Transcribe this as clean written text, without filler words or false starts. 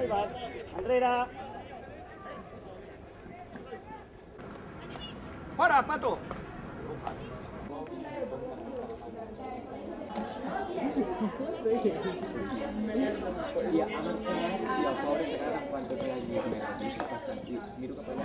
Enrere. Fora, Pato! Iya, aman saya. Iya, sore sekarang pantat lagi merah di sepakan. Biru kepala.